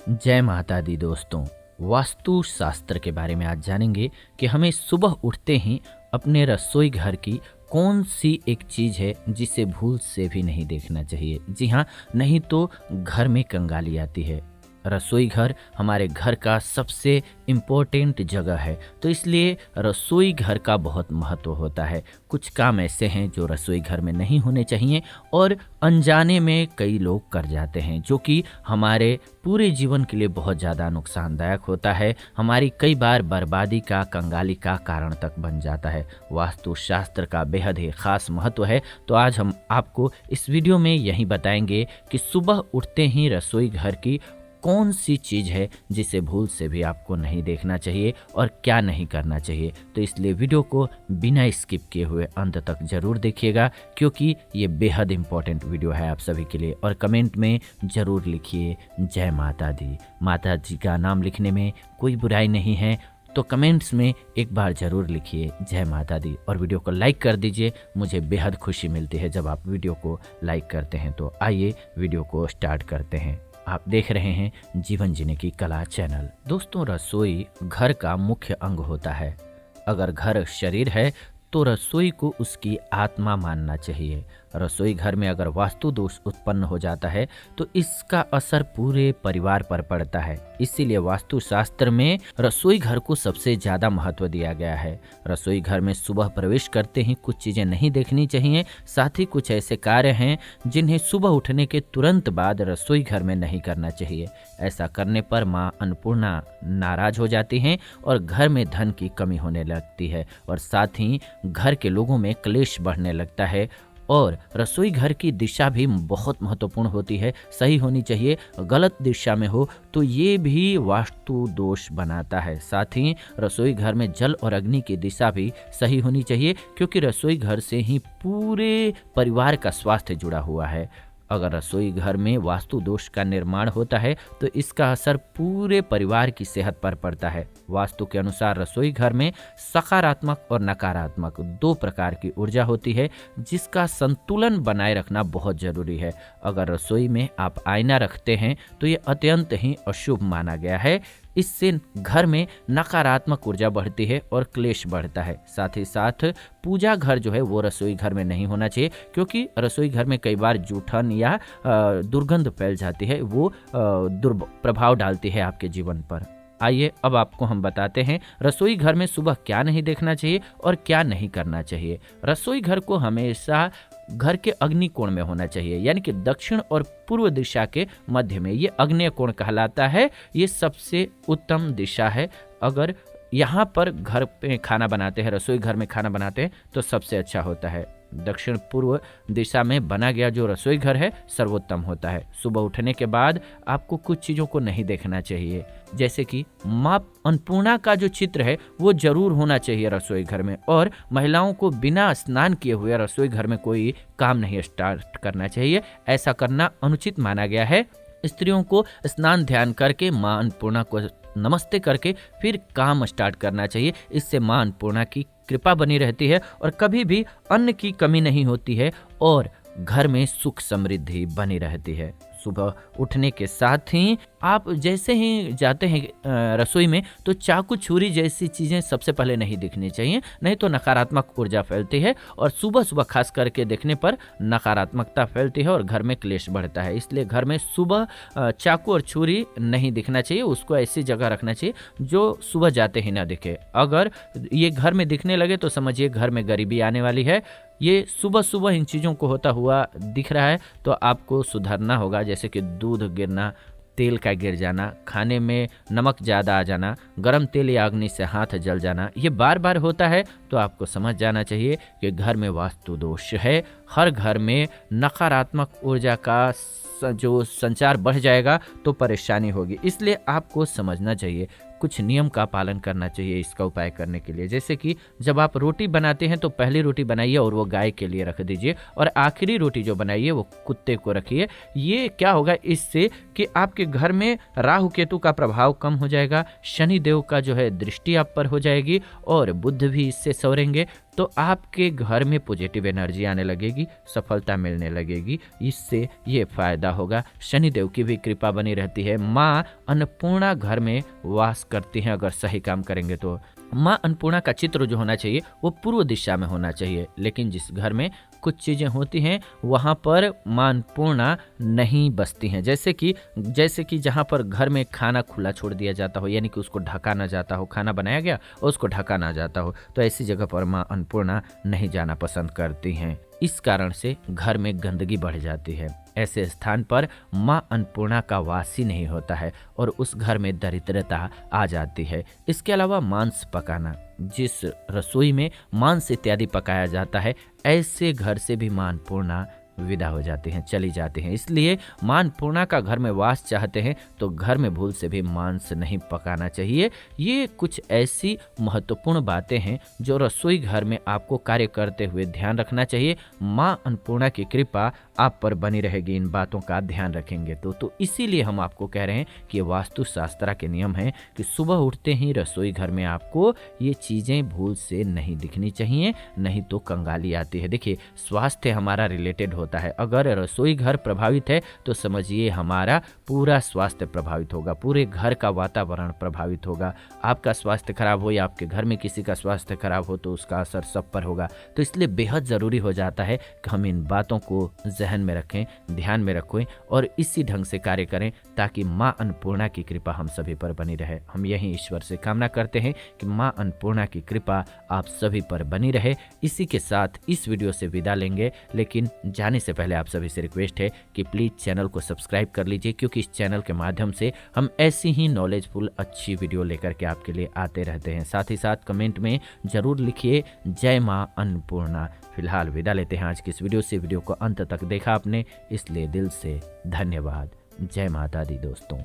जय माता दी दोस्तों। वास्तु शास्त्र के बारे में आज जानेंगे कि हमें सुबह उठते ही अपने रसोई घर की कौन सी एक चीज़ है जिसे भूल से भी नहीं देखना चाहिए। जी हाँ, नहीं तो घर में कंगाली आती है। रसोई घर हमारे घर का सबसे इम्पोर्टेंट जगह है, तो इसलिए रसोई घर का बहुत महत्व होता है। कुछ काम ऐसे हैं जो रसोई घर में नहीं होने चाहिए और अनजाने में कई लोग कर जाते हैं, जो कि हमारे पूरे जीवन के लिए बहुत ज़्यादा नुकसानदायक होता है। हमारी कई बार बर्बादी का, कंगाली का कारण तक बन जाता है। वास्तुशास्त्र का बेहद ही ख़ास महत्व है, तो आज हम आपको इस वीडियो में यही बताएंगे कि सुबह उठते ही रसोई घर की कौन सी चीज़ है जिसे भूल से भी आपको नहीं देखना चाहिए और क्या नहीं करना चाहिए। तो इसलिए वीडियो को बिना स्किप किए हुए अंत तक ज़रूर देखिएगा, क्योंकि ये बेहद इम्पोर्टेंट वीडियो है आप सभी के लिए। और कमेंट में ज़रूर लिखिए जय माता दी। माता जी का नाम लिखने में कोई बुराई नहीं है, तो कमेंट्स में एक बार ज़रूर लिखिए जय माता दी और वीडियो को लाइक कर दीजिए। मुझे बेहद खुशी मिलती है जब आप वीडियो को लाइक करते हैं। तो आइए वीडियो को स्टार्ट करते हैं। आप देख रहे हैं जीवन जीने की कला चैनल। दोस्तों, रसोई घर का मुख्य अंग होता है। अगर घर शरीर है तो रसोई को उसकी आत्मा मानना चाहिए। रसोई घर में अगर वास्तु दोष उत्पन्न हो जाता है तो इसका असर पूरे परिवार पर पड़ता है। इसीलिए वास्तु शास्त्र में रसोई घर को सबसे ज़्यादा महत्व दिया गया है। रसोई घर में सुबह प्रवेश करते ही कुछ चीज़ें नहीं देखनी चाहिए। साथ ही कुछ ऐसे कार्य हैं जिन्हें सुबह उठने के तुरंत बाद रसोई घर में नहीं करना चाहिए। ऐसा करने पर माँ अन्नपूर्णा नाराज हो जाती हैं और घर में धन की कमी होने लगती है और साथ ही घर के लोगों में क्लेश बढ़ने लगता है। और रसोई घर की दिशा भी बहुत महत्वपूर्ण होती है, सही होनी चाहिए। गलत दिशा में हो तो ये भी वास्तु दोष बनाता है। साथ ही रसोई घर में जल और अग्नि की दिशा भी सही होनी चाहिए, क्योंकि रसोई घर से ही पूरे परिवार का स्वास्थ्य जुड़ा हुआ है। अगर रसोई घर में वास्तु दोष का निर्माण होता है तो इसका असर पूरे परिवार की सेहत पर पड़ता है। वास्तु के अनुसार रसोई घर में सकारात्मक और नकारात्मक दो प्रकार की ऊर्जा होती है, जिसका संतुलन बनाए रखना बहुत जरूरी है। अगर रसोई में आप आईना रखते हैं तो ये अत्यंत ही अशुभ माना गया है। इससे घर में नकारात्मक ऊर्जा बढ़ती है और क्लेश बढ़ता है। साथ ही साथ पूजा घर जो है वो रसोई घर में नहीं होना चाहिए, क्योंकि रसोई घर में कई बार जूठन या दुर्गंध फैल जाती है, वो दुष्प्रभाव डालती है आपके जीवन पर। आइए अब आपको हम बताते हैं रसोई घर में सुबह क्या नहीं देखना चाहिए और क्या नहीं करना चाहिए। रसोई घर को हमेशा घर के अग्नि कोण में होना चाहिए, यानी कि दक्षिण और पूर्व दिशा के मध्य में। ये अग्नेय कोण कहलाता है। ये सबसे उत्तम दिशा है। अगर यहाँ पर घर पे खाना बनाते हैं, रसोई घर में खाना बनाते हैं, तो सबसे अच्छा होता है। दक्षिण पूर्व दिशा में बना गया जो रसोई घर है सर्वोत्तम होता है। सुबह उठने के बाद आपको कुछ चीज़ों को नहीं देखना चाहिए, जैसे कि माँ अन्नपूर्णा का जो चित्र है वो जरूर होना चाहिए रसोई घर में। और महिलाओं को बिना स्नान किए हुए रसोई घर में कोई काम नहीं स्टार्ट करना चाहिए। ऐसा करना अनुचित माना गया है। स्त्रियों को स्नान ध्यान करके माँ अन्नपूर्णा को नमस्ते करके फिर काम स्टार्ट करना चाहिए। इससे माँ अन्नपूर्णा की कृपा बनी रहती है और कभी भी अन्न की कमी नहीं होती है और घर में सुख समृद्धि बनी रहती है। सुबह उठने के साथ ही आप जैसे ही जाते हैं रसोई में तो चाकू छुरी जैसी चीज़ें सबसे पहले नहीं दिखनी चाहिए, नहीं तो नकारात्मक ऊर्जा फैलती है और सुबह सुबह खास करके देखने पर नकारात्मकता फैलती है और घर में क्लेश बढ़ता है। इसलिए घर में सुबह चाकू और छुरी नहीं दिखना चाहिए। उसको ऐसी जगह रखना चाहिए जो सुबह जाते ही ना दिखे। अगर ये घर में दिखने लगे तो समझिए घर में गरीबी आने वाली है। ये सुबह सुबह इन चीज़ों को होता हुआ दिख रहा है तो आपको सुधरना होगा, जैसे कि दूध गिरना, तेल का गिर जाना, खाने में नमक ज़्यादा आ जाना, गरम तेल या अग्नि से हाथ जल जाना, ये बार बार होता है तो आपको समझ जाना चाहिए कि घर में वास्तु दोष है। हर घर में नकारात्मक ऊर्जा का जो संचार बढ़ जाएगा तो परेशानी होगी। इसलिए आपको समझना चाहिए, कुछ नियम का पालन करना चाहिए इसका उपाय करने के लिए। जैसे कि जब आप रोटी बनाते हैं तो पहली रोटी बनाइए और वो गाय के लिए रख दीजिए और आखिरी रोटी जो बनाइए वो कुत्ते को रखिए। ये क्या होगा इससे कि आपके घर में राहु केतु का प्रभाव कम हो जाएगा, शनि देव का जो है दृष्टि आप पर हो जाएगी और बुध भी इससे संवरेंगे। तो आपके घर में पॉजिटिव एनर्जी आने लगेगी, सफलता मिलने लगेगी। इससे ये फायदा होगा। शनिदेव की भी कृपा बनी रहती है। माँ अन्नपूर्णा घर में वास करती हैं अगर सही काम करेंगे तो। माँ अन्नपूर्णा का चित्र जो होना चाहिए वो पूर्व दिशा में होना चाहिए, लेकिन जिस घर में कुछ चीज़ें होती हैं वहाँ पर माँ अन्नपूर्णा नहीं बसती हैं। जैसे कि जहाँ पर घर में खाना खुला छोड़ दिया जाता हो, यानी कि उसको ढका ना जाता हो, खाना बनाया गया और उसको ढका ना जाता हो, तो ऐसी जगह पर माँ अन्नपूर्णा नहीं जाना पसंद करती हैं। इस कारण से घर में गंदगी बढ़ जाती है। ऐसे स्थान पर माँ अन्नपूर्णा का वास ही नहीं होता है और उस घर में दरिद्रता आ जाती है। इसके अलावा मांस पकाना, जिस रसोई में मांस इत्यादि पकाया जाता है, ऐसे घर से भी माँ अन्नपूर्णा विदा हो जाती हैं, चली जाती हैं। इसलिए माँ अन्नपूर्णा का घर में वास चाहते हैं तो घर में भूल से भी मांस नहीं पकाना चाहिए। ये कुछ ऐसी महत्वपूर्ण बातें हैं जो रसोई घर में आपको कार्य करते हुए ध्यान रखना चाहिए। माँ अन्नपूर्णा की कृपा आप पर बनी रहेगी इन बातों का ध्यान रखेंगे तो इसीलिए हम आपको कह रहे हैं कि वास्तु शास्त्र के नियम हैं कि सुबह उठते ही रसोई घर में आपको ये चीज़ें भूल से नहीं दिखनी चाहिए, नहीं तो कंगाली आती है। देखिए, स्वास्थ्य हमारा रिलेटेड होता है। अगर रसोई घर प्रभावित है तो समझिए हमारा पूरा स्वास्थ्य प्रभावित होगा, पूरे घर का वातावरण प्रभावित होगा। आपका स्वास्थ्य खराब हो या आपके घर में किसी का स्वास्थ्य खराब हो तो उसका असर सब पर होगा। तो इसलिए बेहद ज़रूरी हो जाता है कि हम इन बातों को जहन में रखें, ध्यान में रखें और इसी ढंग से कार्य करें ताकि माँ अन्नपूर्णा की कृपा हम सभी पर बनी रहे। हम यही ईश्वर से कामना करते हैं कि माँ अन्नपूर्णा की कृपा आप सभी पर बनी रहे। इसी के साथ इस वीडियो से विदा लेंगे, लेकिन जाने से पहले आप सभी से रिक्वेस्ट है कि प्लीज़ चैनल को सब्सक्राइब कर लीजिए, क्योंकि इस चैनल के माध्यम से हम ऐसी ही नॉलेजफुल अच्छी वीडियो लेकर के आपके लिए आते रहते हैं। साथ ही साथ कमेंट में ज़रूर लिखिए जय माँ अन्नपूर्णा। फिलहाल विदा लेते हैं आज की इस वीडियो से। वीडियो को अंत तक देखा आपने, इसलिए दिल से धन्यवाद। जय माता दी दोस्तों।